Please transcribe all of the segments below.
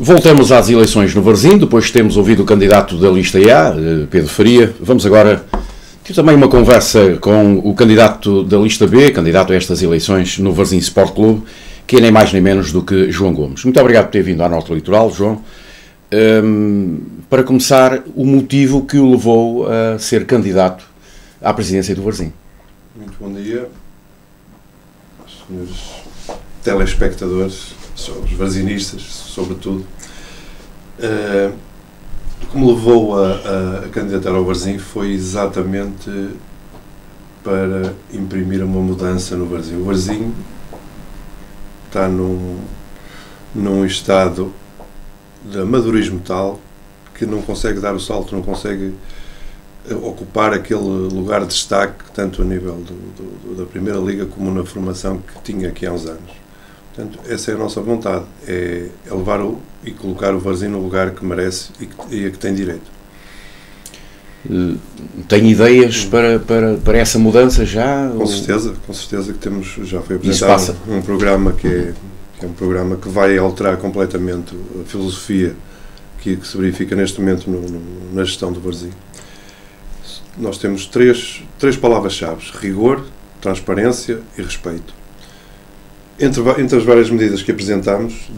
Voltamos às eleições no Varzim, depois de termos ouvido o candidato da lista A, Pedro Faria. Vamos agora ter também uma conversa com o candidato da lista B, candidato a estas eleições no Varzim Sport Clube, que é nem mais nem menos do que João Gomes. Muito obrigado por ter vindo à Norte Litoral, João. Para começar, o motivo que o levou a ser candidato à presidência do Varzim. Muito bom dia, senhores telespectadores, os varzinistas, sobretudo. O que me levou a candidatar ao Varzim foi exatamente para imprimir uma mudança no Varzim. O Varzim está num estado de amadorismo tal que não consegue dar o salto, não consegue ocupar aquele lugar de destaque, tanto a nível da Primeira Liga como na formação que tinha aqui há uns anos. Portanto, essa é a nossa vontade, é levar e colocar o Varzim no lugar que merece e a que tem direito. Tem ideias para essa mudança já? Com certeza que temos, já foi apresentado um programa que é um programa que vai alterar completamente a filosofia que se verifica neste momento na gestão do Varzim. Nós temos três palavras-chave: rigor, transparência e respeito. Entre as várias medidas que apresentamos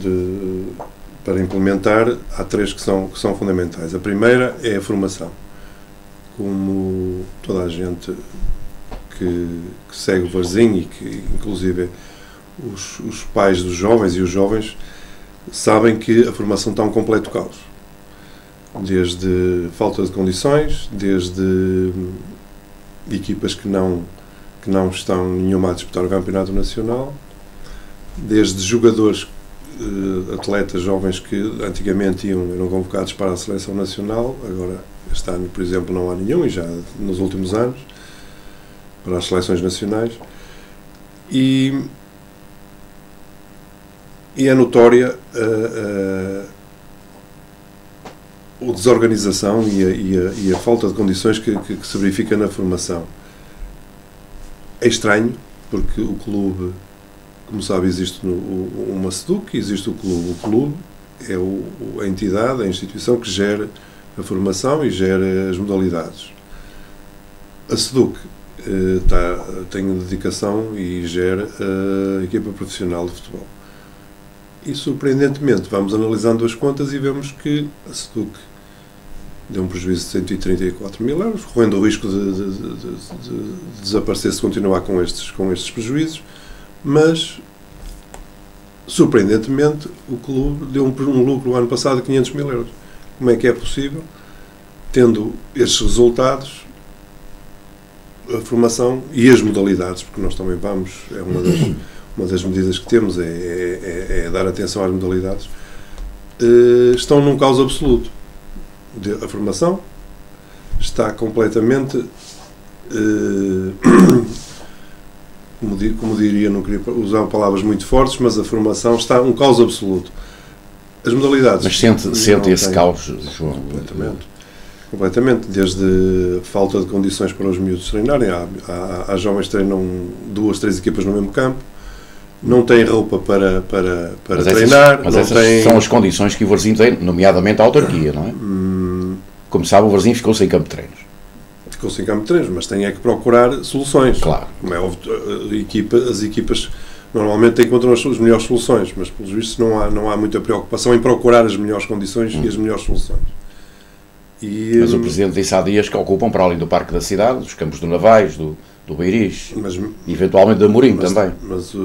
para implementar, há três que são fundamentais. A primeira é a formação. Como toda a gente que segue o Varzim e que, inclusive, os pais dos jovens e os jovens sabem que a formação está um completo caos. Desde falta de condições, desde equipas que não estão nenhuma a disputar o campeonato nacional, desde jogadores, atletas jovens que antigamente eram convocados para a seleção nacional, agora este ano, por exemplo, não há nenhum, e já nos últimos anos, para as seleções nacionais. E é notória a desorganização e a falta de condições que se verifica na formação. É estranho, porque o clube, como sabe, existe uma SEDUC, existe o clube. O clube é a entidade, a instituição que gera a formação e gera as modalidades. A SEDUC tem dedicação e gera a equipa profissional de futebol. E, surpreendentemente, vamos analisando as contas e vemos que a SEDUC deu um prejuízo de 134 mil euros, correndo o risco de desaparecer se continuar com estes prejuízos, mas, surpreendentemente, o clube deu um lucro no ano passado de 500 mil euros. Como é que é possível, tendo estes resultados, a formação e as modalidades, porque nós também vamos, é uma das medidas que temos, é dar atenção às modalidades, estão num caos absoluto. A formação está completamente, como diria, não queria usar palavras muito fortes, mas a formação está um caos absoluto. As modalidades... Mas sente esse caos, João? Completamente, desde falta de condições para os miúdos treinarem, há jovens que treinam 2, 3 equipas no mesmo campo, não têm roupa para treinar. Mas essas são as condições que o Varzim tem, nomeadamente a autarquia, não é? Como sabe, o Varzim ficou sem campo de treinos. Ficou sem campo de treinos, mas tem que procurar soluções. Claro. Como é óbvio, as equipas normalmente encontram as melhores soluções, mas, pelos vistos, não há muita preocupação em procurar as melhores condições e as melhores soluções. Mas o Presidente disse há dias que ocupam, para além do Parque da Cidade, os campos do Navais, do Beiris, e eventualmente da Morim também. Mas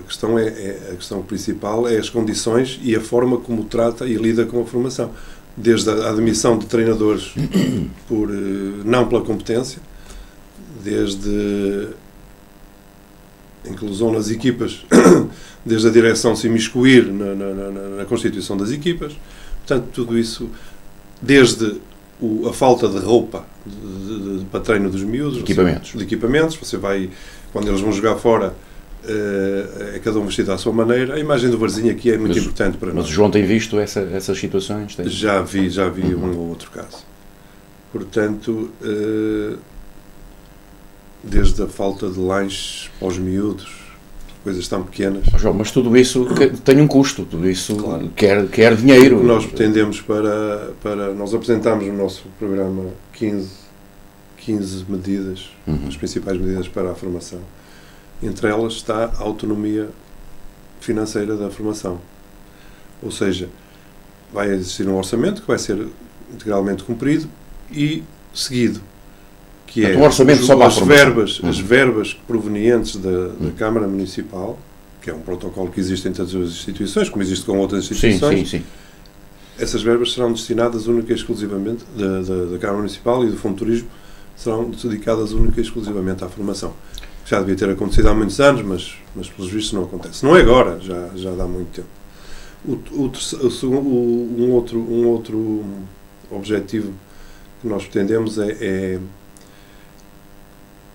a questão principal é as condições e a forma como trata e lida com a formação. Desde a admissão de treinadores não pela competência, desde a inclusão nas equipas, desde a direção se imiscuir na constituição das equipas. Portanto, tudo isso, desde a falta de roupa para treino dos miúdos, de equipamentos, você vai, quando eles vão jogar fora, é cada um vestido à sua maneira. A imagem do Varzim aqui é muito importante para nós. Mas o João tem visto essas situações? Já vi um ou outro caso. Portanto, desde a falta de lanches para os miúdos, coisas tão pequenas. João, mas tudo isso tem um custo, tudo isso Claro. quer dinheiro. O que nós pretendemos nós apresentamos no nosso programa 15 medidas, as principais medidas para a formação. Entre elas está a autonomia financeira da formação. Ou seja, vai existir um orçamento que vai ser integralmente cumprido e seguido, que é um orçamento só para as verbas provenientes da Câmara Municipal, que é um protocolo que existe em todas as instituições, como existe com outras instituições. Sim. Essas verbas serão destinadas única e exclusivamente da Câmara Municipal e do Fundo de Turismo, serão dedicadas única e exclusivamente à formação. Já devia ter acontecido há muitos anos, mas pelos vistos não acontece. Não é agora, já dá muito tempo. Um outro objetivo que nós pretendemos é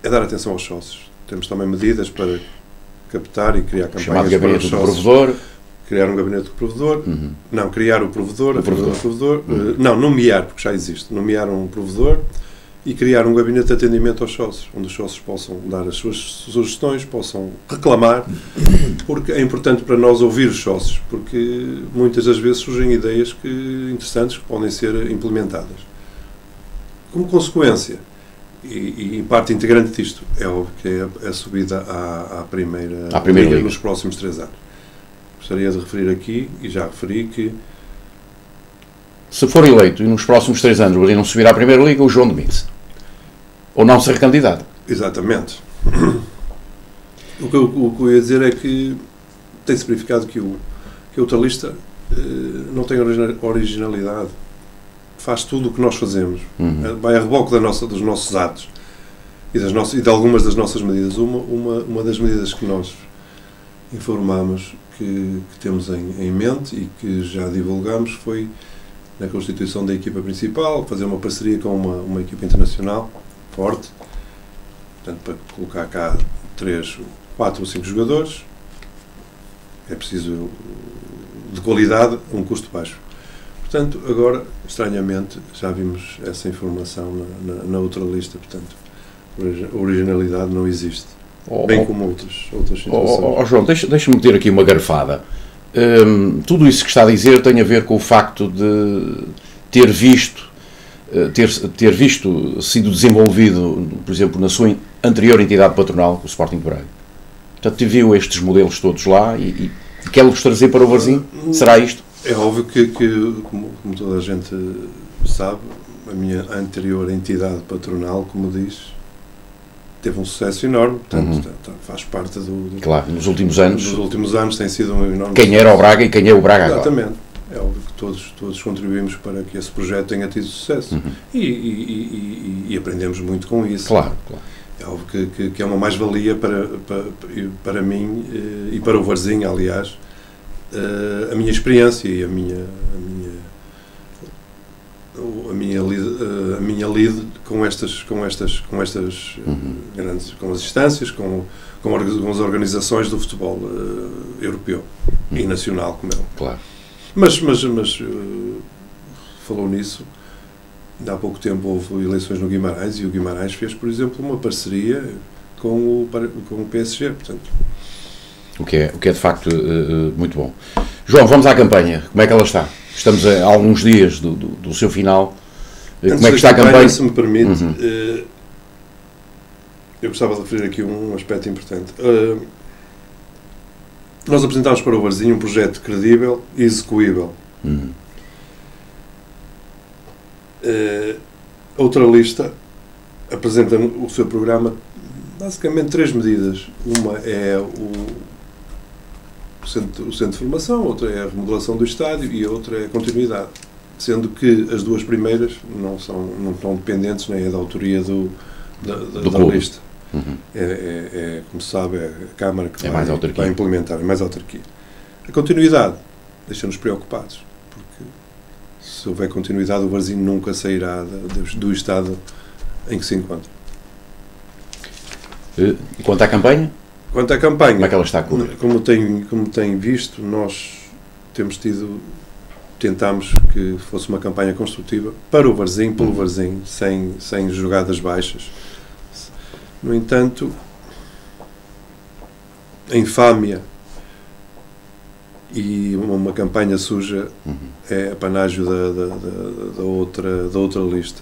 dar atenção aos sócios. Temos também medidas para captar e criar campanhas para os sócios. Criar um gabinete do provedor. Não, criar o provedor. Não, nomear, porque já existe. Nomear um provedor e criar um gabinete de atendimento aos sócios, onde os sócios possam dar as suas sugestões, possam reclamar, porque é importante para nós ouvir os sócios, porque muitas das vezes surgem ideias interessantes que podem ser implementadas. Como consequência, e parte integrante disto, é óbvio que é a subida à primeira liga nos próximos 3 anos. Gostaria de referir aqui, e já referi, que se for eleito e nos próximos 3 anos o Varzim não subir à Primeira Liga, o João demite-se. Ou não ser candidato. Exatamente. O que eu ia dizer é que tem-se verificado que o outra lista não tem originalidade. Faz tudo o que nós fazemos. Vai a reboque dos nossos atos e de algumas das nossas medidas. Uma das medidas que nós informamos que temos em mente e que já divulgamos foi na constituição da equipa principal, fazer uma parceria com uma equipa internacional forte, portanto, para colocar cá 3, 4 ou 5 jogadores. É preciso de qualidade, um custo baixo. Portanto, agora, estranhamente, já vimos essa informação na outra lista, portanto, a originalidade não existe, bem como outras situações. João, deixa-me meter aqui uma garfada. Tudo isso que está a dizer tem a ver com o facto de ter sido desenvolvido, por exemplo, na sua anterior entidade patronal, o Sporting de Braga. Portanto, viu estes modelos todos lá e quer-los trazer para o Varzim? Será isto? É óbvio que como toda a gente sabe, a minha anterior entidade patronal, como diz, teve um sucesso enorme, portanto, faz parte do... Claro, nos últimos anos tem sido um enorme... Quem era o Braga e quem é o Braga agora. Exatamente. É óbvio que todos contribuímos para que esse projeto tenha tido sucesso. E aprendemos muito com isso. Claro. É óbvio que é uma mais-valia para mim e para o Varzim, aliás, a minha experiência e a minha lide com estas grandes, com as instâncias, com as organizações do futebol europeu e nacional, como é. Claro. Mas falou nisso. Ainda há pouco tempo houve eleições no Guimarães e o Guimarães fez, por exemplo, uma parceria com o PSG, portanto. O que é de facto muito bom. João, vamos à campanha. Como é que ela está? Estamos a alguns dias do seu final. Como é que está a campanha? Se me permite, eu gostava de referir aqui um aspecto importante. Nós apresentámos para o Varzim um projeto credível e execuível. Outra lista apresenta o seu programa basicamente 3 medidas. Uma é o centro de formação, outra é a remodelação do estádio e a outra é a continuidade. Sendo que as 2 primeiras não estão dependentes nem da autoria da lista. Como se sabe, é a Câmara que vai implementar, é mais autarquia. A continuidade deixa-nos preocupados, porque se houver continuidade, o Varzim nunca sairá do estado em que se encontra. E quanto à campanha? Quanto à campanha, como é que ela está a correr? Como tem visto, nós tentámos que fosse uma campanha construtiva para o Varzim, pelo Varzim, sem jogadas baixas. No entanto, a infâmia e uma campanha suja é apanágio da outra lista.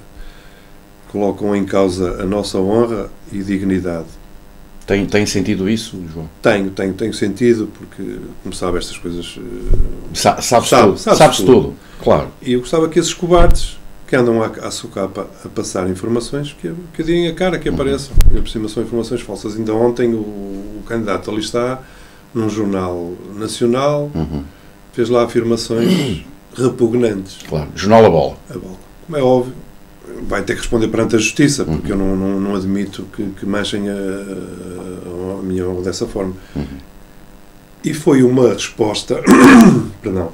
Colocam em causa a nossa honra e dignidade. Tem sentido isso, João? Tenho sentido, porque, como sabe, estas coisas... Sabe-se tudo, claro. E eu gostava que esses cobardes que andam à socapa a passar informações, que deem a cara, que apareçam. E, por cima, são informações falsas. Ainda ontem o candidato ali está, num jornal nacional, fez lá afirmações repugnantes. Claro, jornal A Bola. Como é óbvio, vai ter que responder perante a justiça, porque eu não admito que manchem a minha honra dessa forma. E foi uma resposta... Perdão.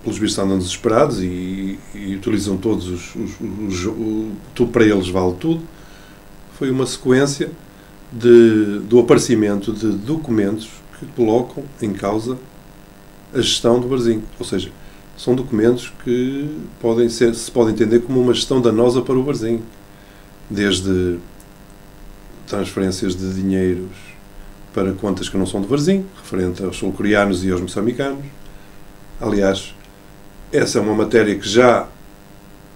Pelos vistos andam desesperados e utilizam todos tudo para eles vale tudo. Foi uma sequência do aparecimento de documentos que colocam em causa a gestão do Varzim. Ou seja, são documentos que se podem entender como uma gestão danosa para o Varzim. Desde transferências de dinheiros para contas que não são do Varzim, referente aos sul-coreanos e aos moçambicanos. Aliás, essa é uma matéria que já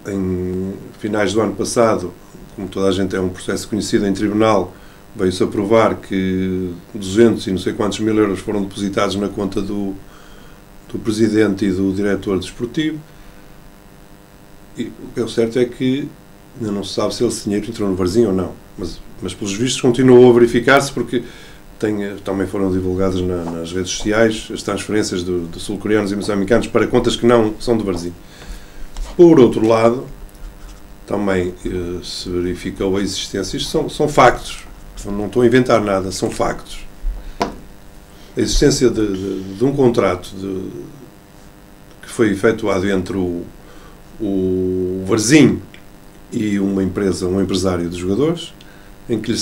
em finais do ano passado, como toda a gente, é um processo conhecido em tribunal, veio-se a provar que 200 e não sei quantos mil euros foram depositados na conta do presidente e do diretor desportivo. E o que é certo é que ainda não se sabe se esse dinheiro entrou no Varzim ou não, mas pelos vistos continuou a verificar-se, porque também foram divulgadas nas redes sociais as transferências de sul-coreanos e moçambicanos para contas que não são do Varzim. Por outro lado, também se verificou a existência, isto são factos, não estou a inventar nada, são factos. A existência de um contrato que foi efetuado entre o Varzim e uma empresa, um empresário de jogadores, em que lhe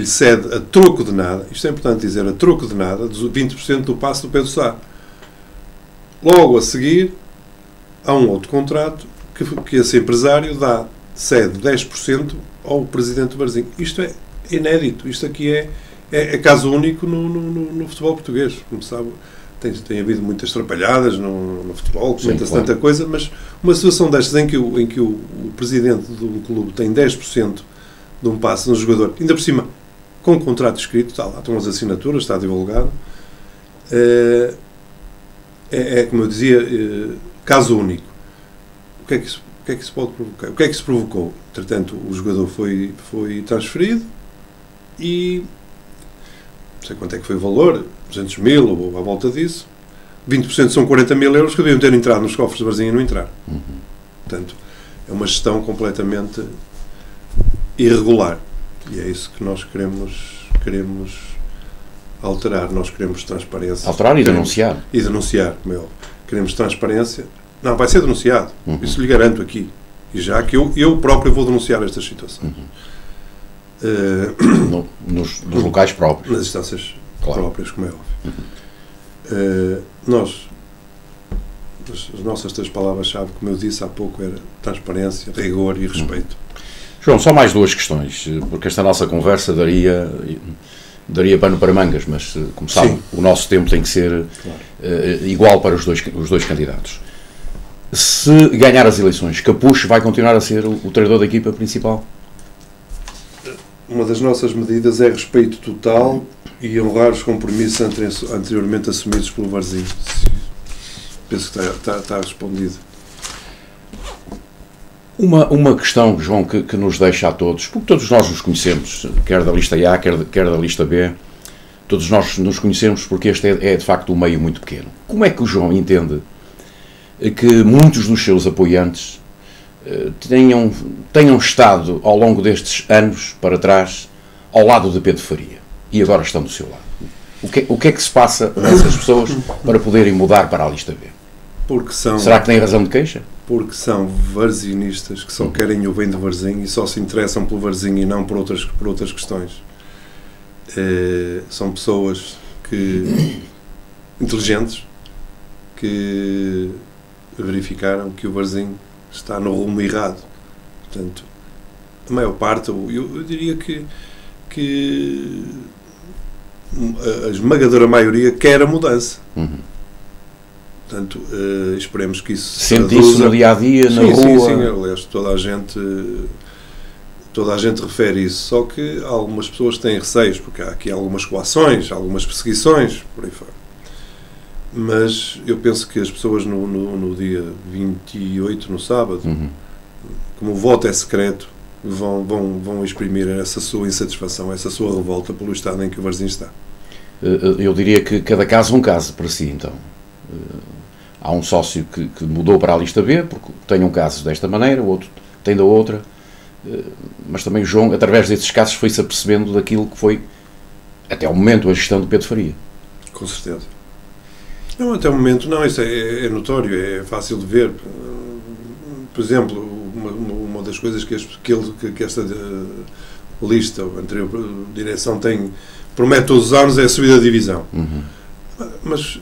cede a troco de nada, isto é importante dizer, a troco de nada, 20% do passe do Pedro Sá. Logo a seguir, há um outro contrato que esse empresário cede 10% ao presidente do Varzim. Isto é inédito, isto aqui é caso único no futebol português. Como sabe, tem havido muitas trapalhadas no futebol, comenta-se tanta coisa, mas uma situação destas em que o presidente do clube tem 10% de um passe no jogador, ainda por cima, com um contrato escrito, está lá, estão as assinaturas, está divulgado, como eu dizia, caso único. O que é que se pode provocar? O que é que se provocou? Entretanto, o jogador foi transferido e não sei quanto é que foi o valor, 200 mil ou à volta disso. 20% são 40 mil euros que deviam ter entrado nos cofres de Varzim e não entrar. Portanto, é uma gestão completamente irregular. E é isso que nós queremos alterar. Nós queremos transparência. Alterar e denunciar. E denunciar, como é óbvio. Queremos transparência. Não, vai ser denunciado. Isso lhe garanto aqui. E já que eu próprio vou denunciar estas situações. Nos locais próprios. Nas instâncias próprias, como é óbvio. As nossas 3 palavras-chave, como eu disse há pouco, era transparência, rigor e respeito. João, só mais 2 questões, porque esta nossa conversa daria pano para mangas, mas, como sabe, o nosso tempo tem que ser igual para os dois candidatos. Se ganhar as eleições, Capucho vai continuar a ser o treinador da equipa principal? Uma das nossas medidas é respeito total e honrar os compromissos anteriormente assumidos pelo Varzim. Penso que está respondido. Uma questão, João, que nos deixa a todos, porque todos nós nos conhecemos, quer da lista A, quer da lista B, todos nós nos conhecemos porque este é de facto um meio muito pequeno. Como é que o João entende que muitos dos seus apoiantes tenham estado ao longo destes anos para trás ao lado de Pedro Faria e agora estão do seu lado? O que é que se passa nessas pessoas para poderem mudar para a lista B? Será que têm razão de queixa? Porque são varzinistas que só querem o bem do Varzim e só se interessam pelo Varzim e não por outras questões. São pessoas inteligentes que verificaram que o Varzim está no rumo errado. Portanto, a maior parte, eu diria que que a esmagadora maioria quer a mudança. Portanto, esperemos que isso sente isso no dia-a-dia, na rua? Sim, aliás, toda a gente refere isso, só que algumas pessoas têm receios, porque há aqui algumas coações, algumas perseguições, por aí fora. Mas eu penso que as pessoas no dia 28, no sábado, como o voto é secreto, vão exprimir essa sua insatisfação, essa sua revolta pelo estado em que o Varzim está. Eu diria que cada caso é um caso para si, então. Há um sócio que mudou para a lista B, porque tem um caso desta maneira, o outro tem da outra, mas também o João, através desses casos, foi-se apercebendo daquilo que foi, até ao momento, a gestão do Pedro Faria. Com certeza. Não, até o momento, não, isso é notório, é fácil de ver. Por exemplo, uma das coisas que esta lista, a anterior direção promete todos os anos é a subida da divisão. Mas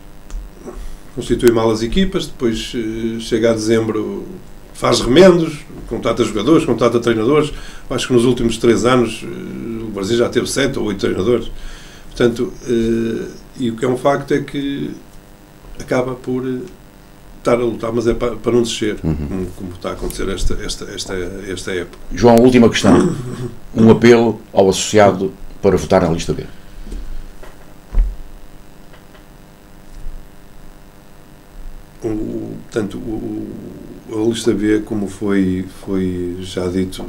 constitui mal as equipas, depois chega a dezembro, faz remendos, contrata jogadores, contrata treinadores. Acho que nos últimos 3 anos o Brasil já teve 7 ou 8 treinadores. Portanto, e o que é um facto é que acaba por estar a lutar, mas é para não descer, como está a acontecer esta época. João, última questão. Um apelo ao associado para votar na lista B. Portanto, a lista B, como foi já dito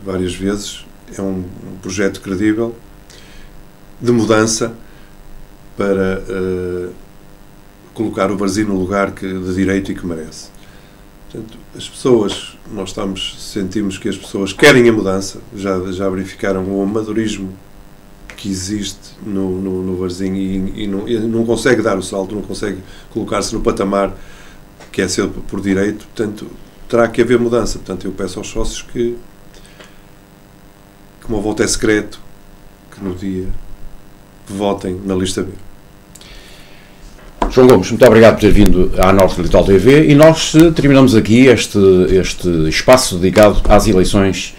várias vezes, é um projeto credível de mudança para colocar o Varzim no lugar de direito e que merece. Portanto, as pessoas, sentimos que as pessoas querem a mudança, já verificaram o amadorismo que existe no Varzim e não consegue dar o salto, não consegue colocar-se no patamar que é seu por direito. Portanto, terá que haver mudança. Portanto, eu peço aos sócios que, como o voto é secreto, que no dia votem na lista B. João Gomes, muito obrigado por ter vindo à Norte Litoral TV e nós terminamos aqui este espaço dedicado às eleições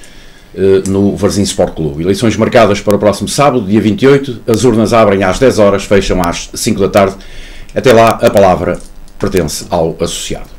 no Varzim Sport Clube. Eleições marcadas para o próximo sábado, dia 28. As urnas abrem às 10 horas, fecham às 5 da tarde. Até lá, a palavra pertence ao associado.